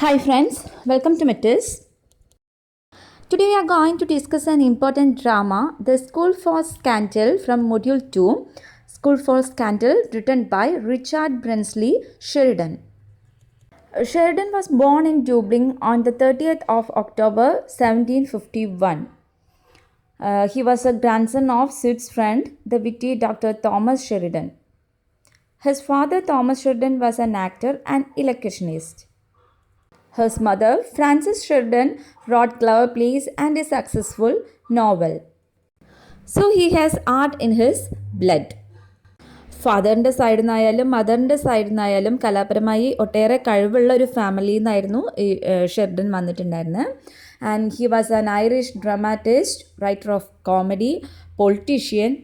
Hi friends, welcome to Metis. Today we are going to discuss an important drama, The School for Scandal from Module 2, School for Scandal, written by Richard Brinsley Sheridan. Sheridan was born in Dublin on the 30th of October 1751. He was a grandson of Sid's friend, the witty Dr. Thomas Sheridan. His father, Thomas Sheridan, was an actor and electricianist. His mother, Frances Sheridan, wrote clever plays and a successful novel. So he has art in his blood. ഫാദറിൻ്റെ സൈഡിൽ നിന്നായാലും മദറിൻ്റെ സൈഡിൽ നിന്നായാലും കലാപരമായി ഒട്ടേറെ കഴിവുള്ള ഒരു ഫാമിലിയിൽ നിന്നായിരുന്നു ഈ ഷെർഡൻ വന്നിട്ടുണ്ടായിരുന്നത്. And he was an Irish dramatist, writer of comedy, politician.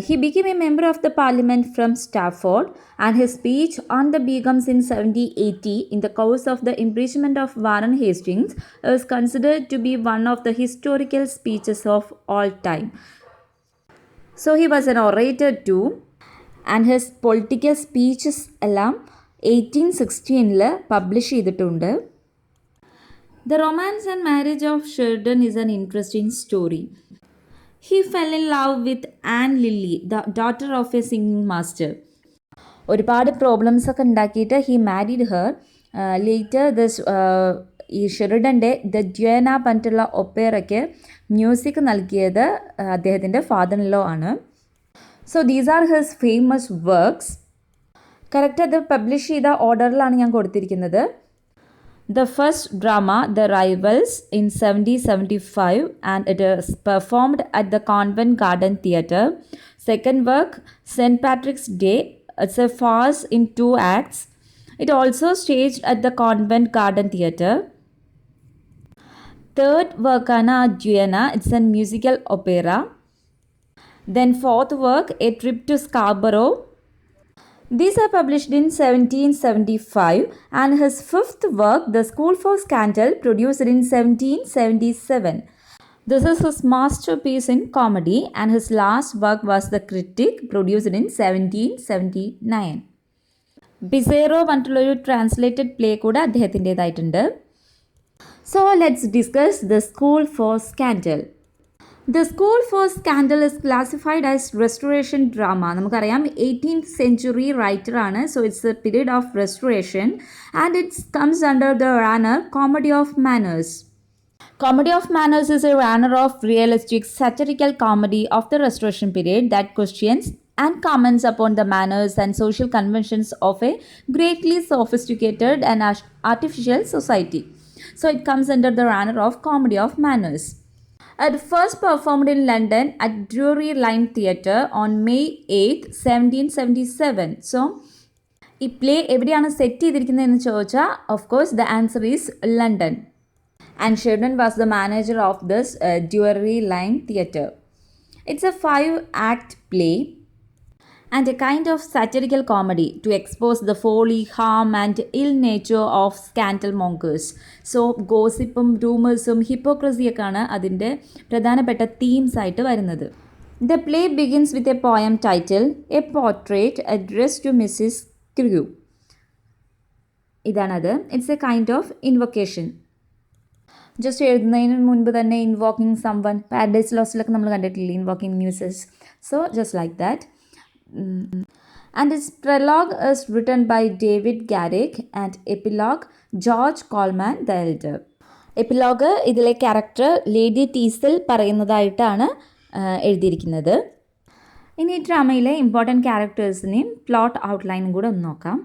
He became a member of the parliament from Stafford, and his speech on the Begums in 1780 in the course of the imprisonment of Warren Hastings is considered to be one of the historical speeches of all time. So he was an orator too, and his political speeches എല്ലാം 1816 publish ചെയ്തിട്ടുണ്ട്. The romance and marriage of Sheridan is an interesting story. He fell in love with Anne Lilly, the daughter of a singing master. ഒരുപാട് problems ഒക്കെ ഉണ്ടാക്കിയിട്ട് he married her. Later ഈ ഷെറിഡൻ്റെ the ജ്വേന പറഞ്ഞിട്ടുള്ള ഒപ്പേറയ്ക്ക് music നൽകിയത് അദ്ദേഹത്തിൻ്റെ father in law ആണ്. So these R his famous works. Correct അത് publish ചെയ്ത ഓർഡറിലാണ് ഞാൻ കൊടുത്തിരിക്കുന്നത്. The first drama, The Rivals, in 1775, and it is performed at the Covent Garden Theatre. Second work, St. Patrick's Day, it's a farce in 2 acts. It also staged at the Covent Garden Theatre. Third work, Anna Duena, it's a musical opera. Then fourth work, A Trip to Scarborough. These are published in 1775, and his fifth work, The School for Scandal, produced in 1777. This is his masterpiece in comedy, and his last work was The Critic, produced in 1779. ബിസേറോ പറഞ്ഞിട്ടുള്ളൊരു translated play കൂടെ അദ്ദേഹത്തിൻ്റേതായിട്ടുണ്ട്. So let's discuss the school for scandal. The School for Scandal is classified as restoration drama. നമുക്കറിയാം 18th century writer ആണ്. So it's a period of restoration, and it comes under the genre Comedy of Manners. Comedy of Manners is a genre of realistic satirical comedy of the restoration period that questions and comments upon the manners and social conventions of a greatly sophisticated and artificial society. So it comes under the genre of Comedy of Manners. It first performed in London at Drury Lane Theatre on May 8, 1777. So, ഈ play എവിടെയാണ് set ചെയ്തിരിക്കുന്നതെന്ന് ചോദിച്ചാൽ of course the answer is London. And Sheridan was the manager of this Drury Lane theatre. It's a 5-act play and a kind of satirical comedy to expose the folly, harm and ill nature of scandal mongers. So ഗോസിപ്പും റൂമേഴ്സും ഹിപ്പോക്രസിയൊക്കെയാണ് അതിൻ്റെ പ്രധാനപ്പെട്ട themes ആയിട്ട് വരുന്നത്. The play begins with a poem titled A Portrait Addressed to Mrs. Crewe. ഇതാണത്. It's a kind of invocation. Just എഴുതുന്നതിന് മുൻപ് തന്നെ invoking someone, Paradise ലോസിലൊക്കെ നമ്മൾ കണ്ടിട്ടില്ലേ invoking muses. So just like that. And its prologue is written by David Garrick and epilogue George Coleman the Elder. Epilogue ഇതിലെ character lady ടീസൽ പറയുന്നതായിട്ടാണ് എഴുതിയിരിക്കുന്നത്. ഇനി ഈ ഡ്രാമയിലെ ഇമ്പോർട്ടൻറ്റ് ക്യാരക്ടേഴ്സിനെയും പ്ലോട്ട് ഔട്ട്ലൈനും കൂടെ ഒന്ന് നോക്കാം.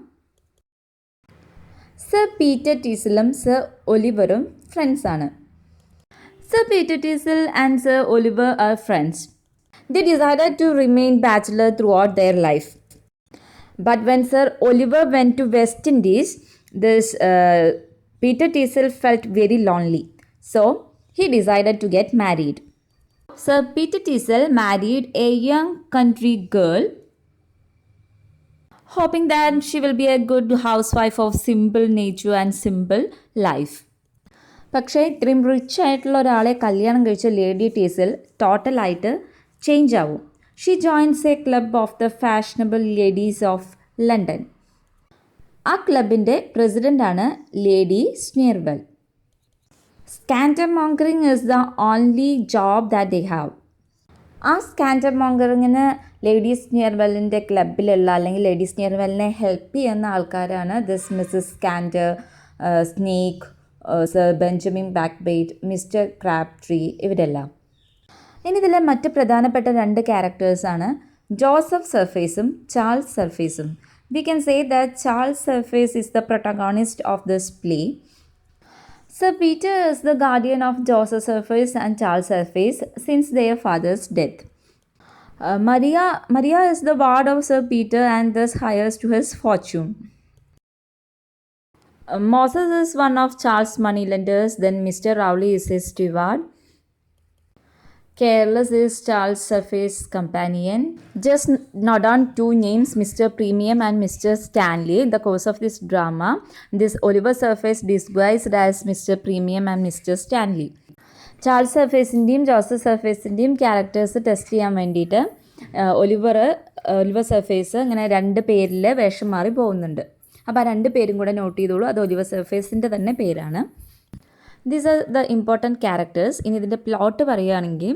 സർ പീറ്റർ ടീസലും സർ ഒലിവറും ഫ്രണ്ട്സാണ്. Sir Peter Teazle and sir Oliver are friends. They decided to remain bachelor throughout their life. But when Sir Oliver went to West Indies, this Peter Teasel felt very lonely. So he decided to get married. Sir Peter Teasel married a young country girl, hoping that she will be a good housewife of simple nature and simple life. പക്ഷേ ഇത്രയും rich ആയിട്ടുള്ള ഒരാളെ കല്യാണം കഴിച്ച lady Teazle ടോട്ടലായിട്ട് change ആവും. She joins a club of the fashionable ladies of London. ആ ക്ലബിൻ്റെ പ്രസിഡൻ്റാണ് lady Sneerwell. Scandalmongering is the only job that they have. ആ സ്കാൻഡർമോംഗറിങ്ങിന് ലേഡി സ്നിയർവെല്ലിൻ്റെ ക്ലബിലുള്ള അല്ലെങ്കിൽ ലേഡി സ്നിയർവെല്ലിനെ ഹെൽപ്പ് ചെയ്യുന്ന ആൾക്കാരാണ് this Mrs Candour, Snake, sir Benjamin Backbite, Mister Crabtree, ഇവരെല്ലാം. ഇനി ഇതിലെ മറ്റ് പ്രധാനപ്പെട്ട 2 ക്യാരക്ടേഴ്സാണ് ജോസഫ് സർഫേസും ചാൾസ് സർഫേസും. We can say that Charles Surface is the protagonist of this play. Sir Peter is the guardian of Joseph Surface and Charles Surface since their father's death. Maria is the ward of Sir Peter and thus hires to his fortune. Moses is one of Charles' moneylenders, then Mr. Rowley is his steward. Careless is Charles' Surface companion. Just note down 2 names, Mr. Premium and Mr. Stanley. In the course of this drama, this Oliver Surface disguised as Mr. Premium and Mr. Stanley. Charles സർഫേസിൻ്റെയും Joseph സർഫേസിൻ്റെയും characters test ചെയ്യാൻ വേണ്ടിയിട്ട് Oliver surface ഇങ്ങനെ 2 പേരിൽ വേഷം മാറി പോകുന്നുണ്ട്. അപ്പോൾ ആ 2 പേരും കൂടെ നോട്ട് ചെയ്തോളൂ. അത് ഒലിവർ സർഫേസിൻ്റെ തന്നെ പേരാണ്. These are the important characters. ഇനി ഇതിൻ്റെ പ്ലോട്ട് പറയുകയാണെങ്കിൽ,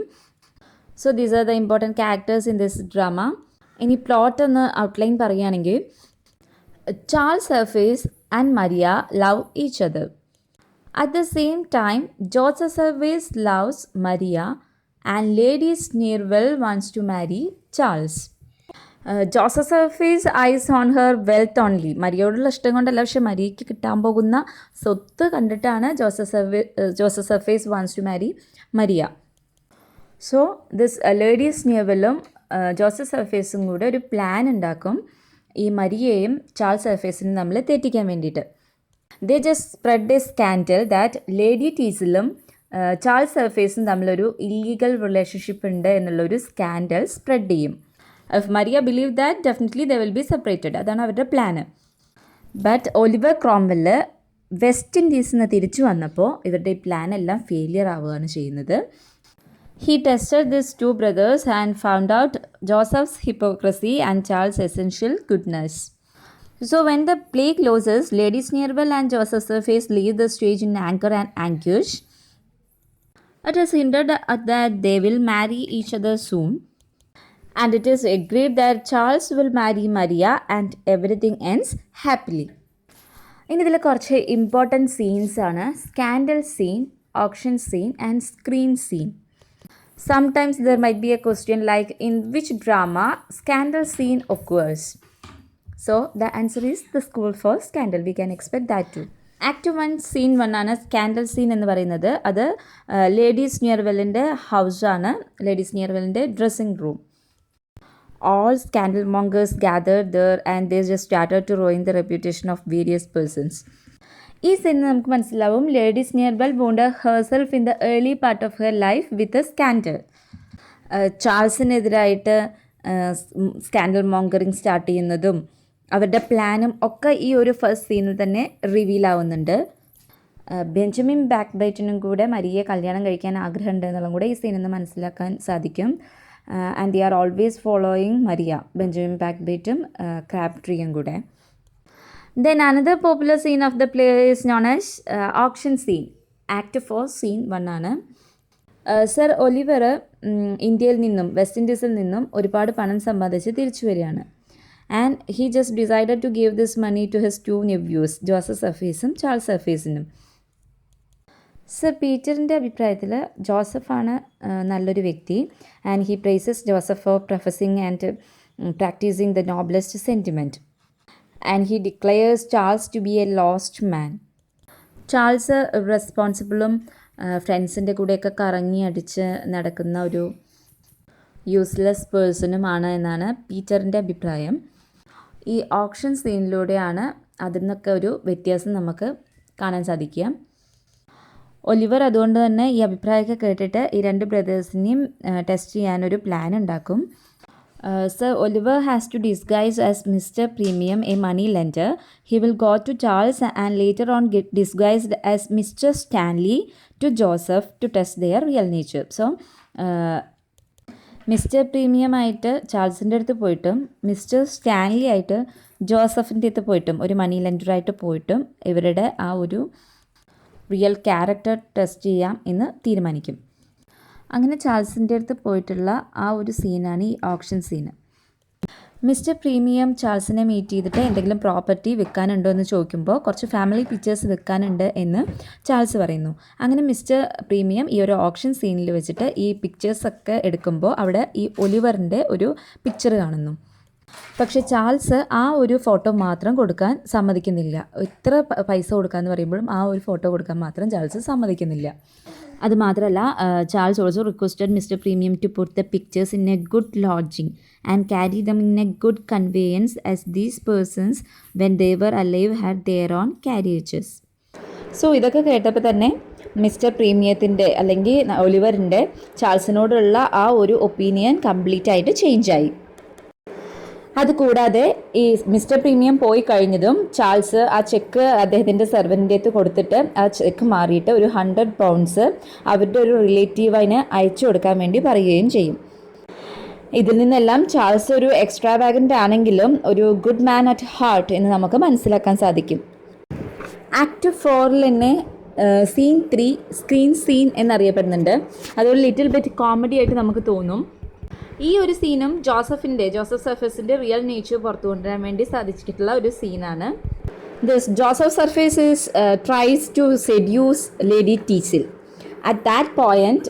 so these are the important characters in this drama. ഇനി പ്ലോട്ട് ഒന്ന് ഔട്ട്ലൈൻ പറയുകയാണെങ്കിൽ, Charles Surface and Maria love each other. At the same time Joseph Surface loves Maria and lady Sneerwell wants to marry Charles. Joseph Surface eyes on her wealth only. മരിയോടുള്ള ഇഷ്ടം കൊണ്ടല്ല, പക്ഷെ മരിയയ്ക്ക് കിട്ടാൻ പോകുന്ന സ്വത്ത് കണ്ടിട്ടാണ് Joseph Surface wants to Mari Maria. So this lady സ്നീർവെല്ലും ജോസഫ് സർഫേസും കൂടെ ഒരു പ്ലാൻ ഉണ്ടാക്കും ഈ മരിയയും ചാൾസ് സർഫേസിനും തമ്മിൽ തെറ്റിക്കാൻ വേണ്ടിയിട്ട്. They just spread a scandal that lady ടീസിലും ചാൾസ് സർഫേസും തമ്മിലൊരു ഇല്ലീഗൽ റിലേഷൻഷിപ്പ് ഉണ്ട് എന്നുള്ളൊരു സ്കാൻഡൽ സ്പ്രെഡ് ചെയ്യും. If Maria believed that, definitely they will be separated. അതാണ് അവരുടെ plan. But Oliver Cromwell West ഇൻഡീസിൽ നിന്ന് തിരിച്ചു വന്നപ്പോൾ ഇവരുടെ ഈ പ്ലാൻ എല്ലാം ഫെയിലിയർ ആവുകയാണ് ചെയ്യുന്നത്. He tested these 2 brothers and found out Joseph's hypocrisy and Charles' essential goodness. So when the play closes, Lady Sneerwell and Joseph Surface leave the stage in anger and anguish. It is hinted that they will marry each other soon. And it is agreed that Charles will marry Maria and everything ends happily. ഇനി ഇതിൽ കുറച്ച് important scenes ആണ്. Scandal scene, auction scene and screen scene. Sometimes there might be a question like, in which drama scandal scene occurs? So the answer is the school for scandal. We can expect that too. Act 1 scene 1 ആണ് scandal scene എന്ന് പറയുന്നത്. അത് ലേഡി സ്നിയർവെല്ലിൻ്റെ ഹൗസാണ്, lady സ്നിയർവെല്ലിൻ്റെ dressing room. All scandal mongers gathered there and they just started to ruin the reputation of various persons. ഈ സീനിൽ നമുക്ക് മനസ്സിലാവും lady സ്നിയർവെൽ wound herself in the early part of her life with a scandal. ചാൾസിനെതിരായിട്ട് scandal mongering start ചെയ്യുന്നതും അവരുടെ പ്ലാനും ഒക്കെ ഈ ഒരു ഫസ്റ്റ് സീനിൽ തന്നെ റിവീൽ ആവുന്നുണ്ട്. ബെഞ്ചമിൻ ബാക്ക്ബൈറ്റിനും കൂടെ മരിയെ കല്യാണം കഴിക്കാൻ ആഗ്രഹമുണ്ട് എന്നുള്ളതും കൂടെ ഈ സീനിൽ നിന്ന് മനസ്സിലാക്കാൻ സാധിക്കും. And they are always following Maria, Benjamin Backbaitum, Crabtreeയും കൂടെ. Then another popular scene of the play is known as auction scene. Act 4 scene 1 ആണ്. സർ ഒലിവർ ഇന്ത്യയിൽ നിന്നും വെസ്റ്റ് ഇൻഡീസിൽ നിന്നും ഒരുപാട് പണം സമ്പാദിച്ച് തിരിച്ചു വരികയാണ്. And he just decided to give this money to his 2 nephews, Joseph സർഫേസും ചാൾസ് സർഫേസിനും. സർ പീറ്ററിൻ്റെ അഭിപ്രായത്തിൽ ജോസഫാണ് നല്ലൊരു വ്യക്തി. And he praises Joseph for professing and practising the noblest sentiment. And he declares Charles to be a lost man. Charles റെസ്പോൺസിബിളും ഫ്രണ്ട്സിൻ്റെ കൂടെയൊക്കെ കറങ്ങി അടിച്ച് നടക്കുന്ന ഒരു യൂസ്ലെസ് പേഴ്സണുമാണ് എന്നാണ് പീറ്ററിൻ്റെ അഭിപ്രായം. ഈ ഓപ്ഷൻ സീനിലൂടെയാണ് അതിൽ നിന്നൊക്കെ ഒരു വ്യത്യാസം നമുക്ക് കാണാൻ സാധിക്കുക. ഒലിവർ അതുകൊണ്ട് തന്നെ ഈ അഭിപ്രായമൊക്കെ കേട്ടിട്ട് ഈ 2 ബ്രദേഴ്സിനെയും ടെസ്റ്റ് ചെയ്യാനൊരു പ്ലാൻ ഉണ്ടാക്കും. Sir Oliver has to disguise as Mr. Premium, a money lender. He will go to Charles and later on get disguised as Mr. Stanley to Joseph to test their real nature. So, mister premium ആയിട്ട് ചാൾസിൻ്റെ അടുത്ത് പോയിട്ടും mister Stanley ആയിട്ട് ജോസഫിൻ്റെ അടുത്ത് പോയിട്ടും ഒരു മണി ലെൻഡറായിട്ട് പോയിട്ടും ഇവരുടെ ആ ഒരു റിയൽ ക്യാരക്ടർ ടെസ്റ്റ് ചെയ്യാം എന്ന് തീരുമാനിക്കും. അങ്ങനെ ചാൾസിൻ്റെ അടുത്ത് പോയിട്ടുള്ള ആ ഒരു സീനാണ് ഈ ഓപ്ഷൻ സീന്. മിസ്റ്റർ പ്രീമിയം ചാൾസിനെ മീറ്റ് ചെയ്തിട്ട് എന്തെങ്കിലും പ്രോപ്പർട്ടി വിൽക്കാനുണ്ടോ എന്ന് ചോദിക്കുമ്പോൾ കുറച്ച് ഫാമിലി പിക്ചേഴ്സ് വിൽക്കാനുണ്ട് എന്ന് ചാൾസ് പറയുന്നു. അങ്ങനെ മിസ്റ്റർ പ്രീമിയം ഈ ഒരു ഓപ്ഷൻ സീനിൽ വെച്ചിട്ട് ഈ പിക്ചേഴ്സൊക്കെ എടുക്കുമ്പോൾ അവിടെ ഈ ഒലിവറിൻ്റെ ഒരു പിക്ചർ കാണുന്നു. പക്ഷേ ചാൾസ് ആ ഒരു ഫോട്ടോ മാത്രം കൊടുക്കാൻ സമ്മതിക്കുന്നില്ല. എത്ര പൈസ കൊടുക്കാമെന്ന് പറയുമ്പോഴും ആ ഒരു ഫോട്ടോ കൊടുക്കാൻ മാത്രം ചാൾസ് സമ്മതിക്കുന്നില്ല. അതുമാത്രമല്ല Charles also requested Mister Premium to put the pictures in a good lodging and carry them in a good conveyance as these persons when they were alive had their own carriages. So ഇതൊക്കെ കേട്ടപ്പോൾ തന്നെ mister പ്രീമിയത്തിൻ്റെ അല്ലെങ്കിൽ ഒലിവറിൻ്റെ ചാൾസിനോടുള്ള ആ ഒരു opinion complete ആയിട്ട് ചേഞ്ചായി. അതുകൂടാതെ ഈ mister premium പോയി കഴിഞ്ഞതും ചാൾസ് ആ ചെക്ക് അദ്ദേഹത്തിൻ്റെ സെർവൻറ്റിൻ്റെ അടുത്ത് കൊടുത്തിട്ട് ആ ചെക്ക് മാറിയിട്ട് ഒരു 100 പൗണ്ട്സ് അവരുടെ ഒരു റിലേറ്റീവിന് അയച്ചു കൊടുക്കാൻ വേണ്ടി പറയുകയും ചെയ്യും. ഇതിൽ നിന്നെല്ലാം ചാൾസ് ഒരു എക്സ്ട്രാവാഗൻ്റ് ആണെങ്കിലും ഒരു ഗുഡ് മാൻ അറ്റ് ഹാർട്ട് എന്ന് നമുക്ക് മനസ്സിലാക്കാൻ സാധിക്കും. ആക്ട് 4 തന്നെ സീൻ 3 സ്ക്രീൻ സീൻ എന്നറിയപ്പെടുന്നുണ്ട്. അതൊരു ലിറ്റിൽ ബിറ്റ് കോമഡി ആയിട്ട് നമുക്ക് തോന്നും. ഈ ഒരു സീനും ജോസഫ് സർഫേസിൻ്റെ റിയൽ നേച്ചർ പുറത്തു കൊണ്ടുവരാൻ വേണ്ടി സാധിച്ചിട്ടുള്ള ഒരു സീനാണ്. Joseph Surface tries to seduce Lady ടീസിൽ. At that point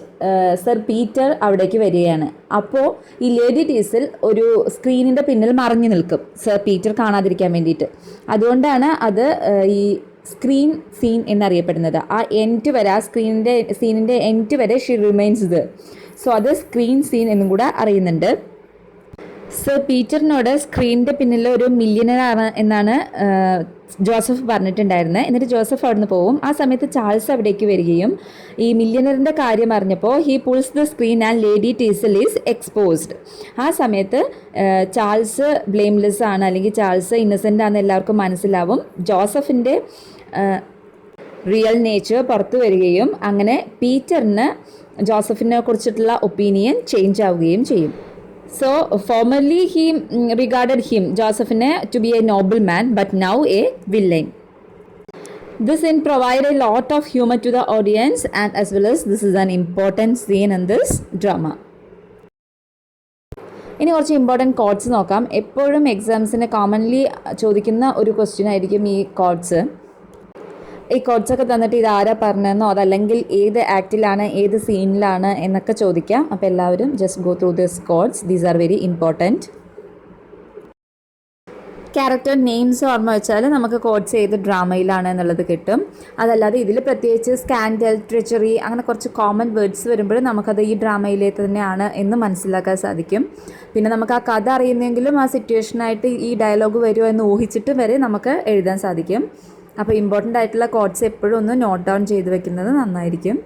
Sir Peter അവിടേക്ക് വരികയാണ്. അപ്പോൾ ഈ ലേഡി ടീസിൽ ഒരു സ്ക്രീനിൻ്റെ പിന്നിൽ മറഞ്ഞു നിൽക്കും സർ പീറ്റർ കാണാതിരിക്കാൻ വേണ്ടിയിട്ട്. അതുകൊണ്ടാണ് അത് ഈ സ്ക്രീൻ സീൻ എന്നറിയപ്പെടുന്നത്. ആ എൻഡ് വരെ ആ സീനിൻ്റെ എൻഡ് വരെ ഷി റിമൈൻസ് ദ. സോ അത് സ്ക്രീൻ സീൻ എന്നും കൂടെ അറിയുന്നുണ്ട്. സർ പീറ്ററിനോട് സ്ക്രീനിൻ്റെ പിന്നിൽ ഒരു മില്യണറാണ് എന്നാണ് ജോസഫ് പറഞ്ഞിട്ടുണ്ടായിരുന്നത്. എന്നിട്ട് ജോസഫ് അവിടുന്ന് പോവും. ആ സമയത്ത് ചാൾസ് അവിടേക്ക് വരികയും ഈ മില്യണറിൻ്റെ കാര്യം അറിഞ്ഞപ്പോൾ he pulls the screen and lady Teazle is exposed. ആ സമയത്ത് ചാൾസ് ബ്ലെയിംലെസ് ആണ് അല്ലെങ്കിൽ ചാൾസ് ഇന്നസെൻ്റ് ആണെന്ന് എല്ലാവർക്കും മനസ്സിലാവും. ജോസഫിൻ്റെ റിയൽ നേച്ചർ പുറത്തു വരികയും അങ്ങനെ പീറ്ററിന് ജോസഫിനെ കുറിച്ചിട്ടുള്ള ഒപ്പീനിയൻ ചേഞ്ച് ആവുകയും ചെയ്യും. So formerly he regarded him ജോസഫിനെ to be a noble man but now a villain. This scene provide a lot of humor to the audience and as well as this is an important scene in this drama. ഇനി കുറച്ച് important codes നോക്കാം. എപ്പോഴും എക്സാംസിന് commonly ചോദിക്കുന്ന ഒരു question ആയിരിക്കും ഈ codes. ഈ കോഡ്സൊക്കെ തന്നിട്ട് ഇത് ആരാ പറഞ്ഞതെന്നോ അതല്ലെങ്കിൽ ഏത് ആക്റ്റിലാണ് ഏത് സീനിലാണ് എന്നൊക്കെ ചോദിക്കാം. അപ്പോൾ എല്ലാവരും just go through this quotes. These are very important. Character names ഓർമ്മ വെച്ചാൽ നമുക്ക് കോഡ്സ് ഏത് ഡ്രാമയിലാണ് എന്നുള്ളത് കിട്ടും. അതല്ലാതെ ഇതിൽ പ്രത്യേകിച്ച് സ്കാൻഡൽ, ട്രിച്ചറി അങ്ങനെ കുറച്ച് കോമൺ വേർഡ്സ് വരുമ്പോൾ നമുക്കത് ഈ ഡ്രാമയിലെ തന്നെയാണ് എന്ന് മനസ്സിലാക്കാൻ സാധിക്കും. പിന്നെ നമുക്ക് ആ കഥ അറിയുന്നെങ്കിലും ആ സിറ്റുവേഷനായിട്ട് ഈ ഡയലോഗ് വരുമോ എന്ന് ഊഹിച്ചിട്ട് വരെ നമുക്ക് എഴുതാൻ സാധിക്കും. അപ്പോൾ ഇമ്പോർട്ടൻ്റ് ആയിട്ടുള്ള കോഡ്സ് എപ്പോഴും ഒന്ന് നോട്ട് ഡൗൺ ചെയ്ത് വെക്കുന്നത് നന്നായിരിക്കും.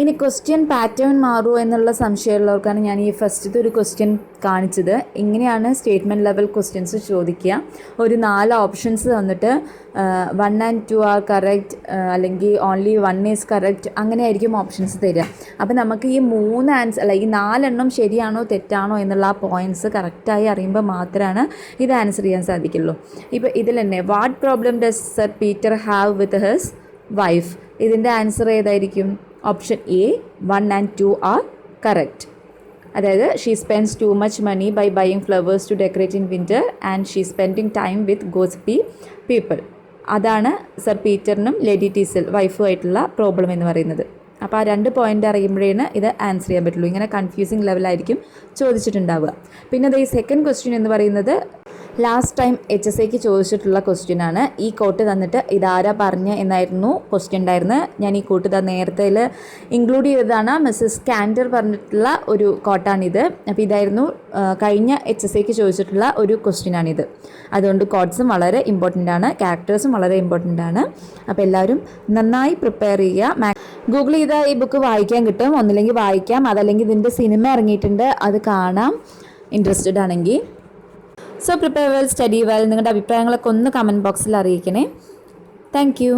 ഇനി ക്വസ്റ്റ്യൻ പാറ്റേൺ മാറുമോ എന്നുള്ള സംശയമുള്ളവർക്കാണ് ഞാൻ ഈ ഫസ്റ്റത്തെ ഒരു ക്വസ്റ്റ്യൻ കാണിച്ചത്. ഇങ്ങനെയാണ് സ്റ്റേറ്റ്മെൻറ്റ് ലെവൽ ക്വസ്റ്റ്യൻസ് ചോദിക്കുക. ഒരു 4 ഓപ്ഷൻസ് തന്നിട്ട് 1 and 2 ആർ കറക്റ്റ് അല്ലെങ്കിൽ ഓൺലി 1 ഈസ് കറക്റ്റ് അങ്ങനെയായിരിക്കും ഓപ്ഷൻസ് തരിക. അപ്പോൾ നമുക്ക് ഈ 3 ആൻസർ അല്ല ഈ 4 എണ്ണം ശരിയാണോ തെറ്റാണോ എന്നുള്ള ആ പോയിൻറ്റ്സ് കറക്റ്റായി അറിയുമ്പോൾ മാത്രമാണ് ഇത് ആൻസർ ചെയ്യാൻ സാധിക്കുള്ളൂ. ഇപ്പോൾ ഇതിൽ തന്നെ what problem does sir Peter have with his wife, ഇതിൻ്റെ ആൻസർ ഏതായിരിക്കും? Option A 1 and 2 are correct. അതായത് she spends too much money by buying flowers to decorate in winter and she spending time with gossipy people. അതാണ് sir പീറ്ററിനും lady Teazle വൈഫുമായിട്ടുള്ള problem എന്ന് പറയുന്നത്. അപ്പോൾ ആ 2 പോയിൻ്റ് അറിയുമ്പോഴേണ് ഇത് ആൻസർ ചെയ്യാൻ പറ്റുള്ളൂ. ഇങ്ങനെ കൺഫ്യൂസിങ് ലെവലായിരിക്കും ചോദിച്ചിട്ടുണ്ടാവുക. പിന്നെ ഈ സെക്കൻഡ് ക്വസ്റ്റ്യൻ എന്ന് പറയുന്നത് ലാസ്റ്റ് ടൈം HSAക്ക് ചോദിച്ചിട്ടുള്ള ക്വസ്റ്റ്യൻ ആണ്. ഈ കോട്ട് തന്നിട്ട് ഇതാരാ പറഞ്ഞ എന്നായിരുന്നു ക്വസ്റ്റ്യൻ ഉണ്ടായിരുന്നത്. ഞാൻ ഈ കോട്ട് നേരത്തെ ഇൻക്ലൂഡ് ചെയ്തതാണ്. മിസ്സസ് കാൻഡർ പറഞ്ഞിട്ടുള്ള ഒരു കോട്ടാണിത്. അപ്പോൾ ഇതായിരുന്നു കഴിഞ്ഞ HSAക്ക് ചോദിച്ചിട്ടുള്ള ഒരു ക്വസ്റ്റ്യൻ ആണിത്. അതുകൊണ്ട് കോഡ്സും വളരെ ഇമ്പോർട്ടൻ്റ് ആണ്, ക്യാരക്ടേഴ്സും വളരെ ഇമ്പോർട്ടൻ്റ് ആണ്. അപ്പോൾ എല്ലാവരും നന്നായി പ്രിപ്പയർ ചെയ്യുക. ഗൂഗിൾ ചെയ്ത ഈ ബുക്ക് വായിക്കാൻ കിട്ടും. ഒന്നില്ലെങ്കിൽ വായിക്കാം, അതല്ലെങ്കിൽ ഇതിൻ്റെ സിനിമ ഇറങ്ങിയിട്ടുണ്ട്, അത് കാണാം ഇൻട്രസ്റ്റഡ് ആണെങ്കിൽ. So prepare well, study well. നിങ്ങളുടെ അഭിപ്രായങ്ങളൊക്കെ ഒന്ന് കമൻറ്റ് ബോക്സിൽ അറിയിക്കണേ. Thank you.